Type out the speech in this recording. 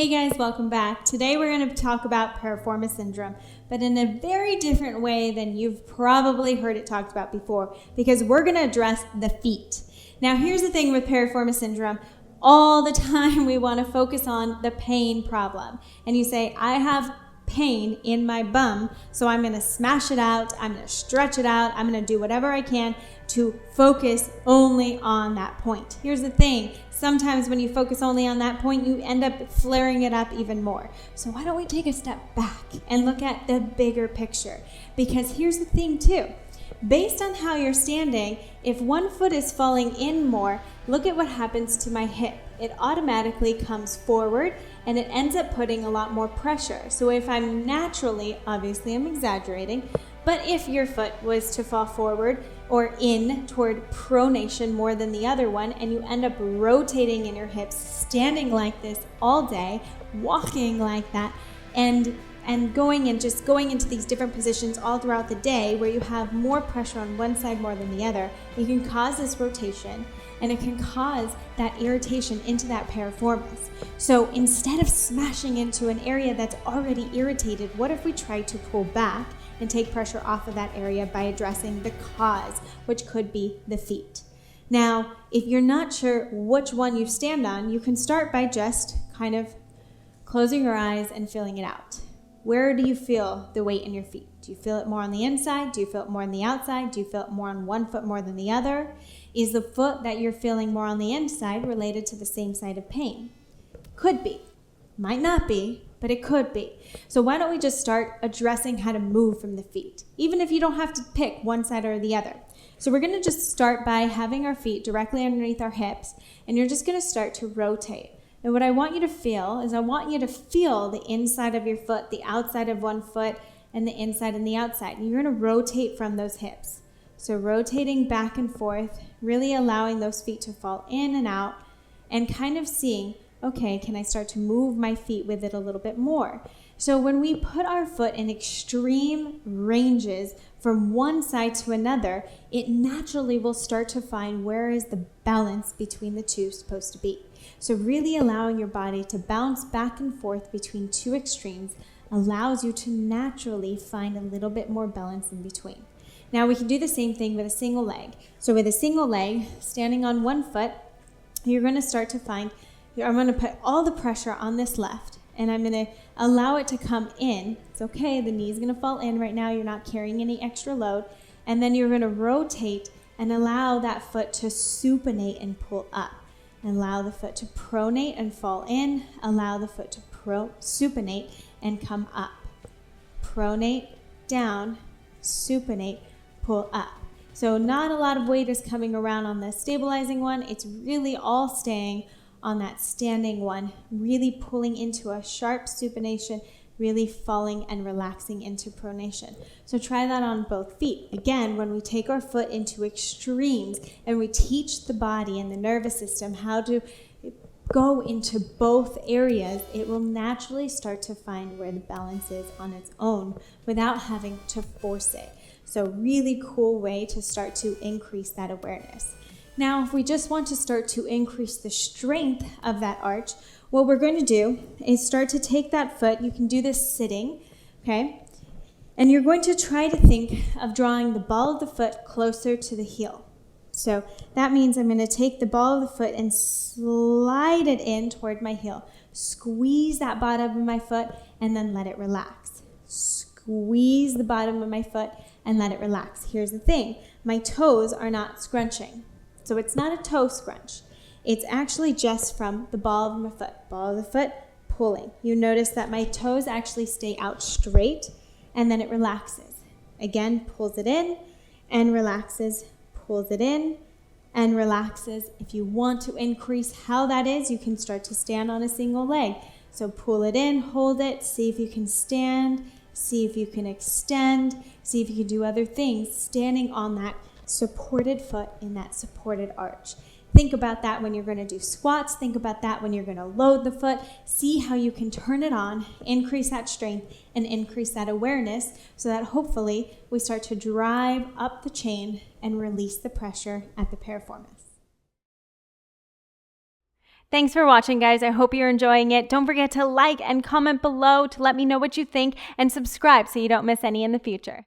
Hey guys, welcome back. Today we're going to talk about piriformis syndrome, but in a very different way than you've probably heard it talked about before, because we're going to address the feet. Now here's the thing with piriformis syndrome. All the time we want to focus on the pain problem. And you say, I have pain in my bum, so I'm going to smash it out, I'm going to stretch it out, I'm going to do whatever I can to focus only on that point. Here's the thing. Sometimes when you focus only on that point, you end up flaring it up even more. So why don't we take a step back and look at the bigger picture? Because here's the thing too. Based on how you're standing, if one foot is falling in more, look at what happens to my hip. It automatically comes forward and it ends up putting a lot more pressure. So if I'm naturally, obviously I'm exaggerating, but if your foot was to fall forward or in toward pronation more than the other one, and you end up rotating in your hips, standing like this all day, walking like that, and going into these different positions all throughout the day where you have more pressure on one side more than the other, it can cause this rotation and it can cause that irritation into that piriformis. So instead of smashing into an area that's already irritated, what if we try to pull back and take pressure off of that area by addressing the cause, which could be the feet? Now, if you're not sure which one you stand on, you can start by just kind of closing your eyes and feeling it out. Where do you feel the weight in your feet? Do you feel it more on the inside? Do you feel it more on the outside? Do you feel it more on one foot more than the other? Is the foot that you're feeling more on the inside related to the same side of pain? Could be. Might not be, but it could be. So why don't we just start addressing how to move from the feet, even if you don't have to pick one side or the other. So we're going to just start by having our feet directly underneath our hips, and you're just going to start to rotate. And what I want you to feel is I want you to feel the inside of your foot, the outside of one foot, and the inside and the outside. And you're going to rotate from those hips. So rotating back and forth, really allowing those feet to fall in and out, and kind of seeing, okay, can I start to move my feet with it a little bit more? So when we put our foot in extreme ranges from one side to another, it naturally will start to find where is the balance between the two supposed to be. So really allowing your body to bounce back and forth between two extremes allows you to naturally find a little bit more balance in between. Now we can do the same thing with a single leg. So with a single leg, standing on one foot, you're going to start to find, I'm going to put all the pressure on this left, and I'm going to allow it to come in. It's okay, the knee's going to fall in right now. You're not carrying any extra load. And then you're going to rotate and allow that foot to supinate and pull up. Allow the foot to pronate and fall in. Allow the foot to supinate and come up. Pronate, down, supinate, pull up. So not a lot of weight is coming around on the stabilizing one. It's really all staying on that standing one, really pulling into a sharp supination, really falling and relaxing into pronation. So try that on both feet. Again, when we take our foot into extremes and we teach the body and the nervous system how to go into both areas, it will naturally start to find where the balance is on its own without having to force it. So really cool way to start to increase that awareness. Now, if we just want to start to increase the strength of that arch, what we're going to do is start to take that foot. You can do this sitting, okay? And you're going to try to think of drawing the ball of the foot closer to the heel. So that means I'm going to take the ball of the foot and slide it in toward my heel. Squeeze that bottom of my foot and then let it relax. Squeeze the bottom of my foot and let it relax. Here's the thing. My toes are not scrunching. So it's not a toe scrunch. It's actually just from the ball of my foot. Ball of the foot, pulling. You notice that my toes actually stay out straight and then it relaxes. Again, pulls it in and relaxes, pulls it in and relaxes. If you want to increase how that is, you can start to stand on a single leg. So pull it in, hold it, see if you can stand, see if you can extend, see if you can do other things, standing on that supported foot in that supported arch. Think about that when you're going to do squats. Think about that when you're going to load the foot. See how you can turn it on, increase that strength, and increase that awareness so that hopefully we start to drive up the chain and release the pressure at the piriformis. Thanks for watching, guys. I hope you're enjoying it. Don't forget to like and comment below to let me know what you think, and subscribe so you don't miss any in the future.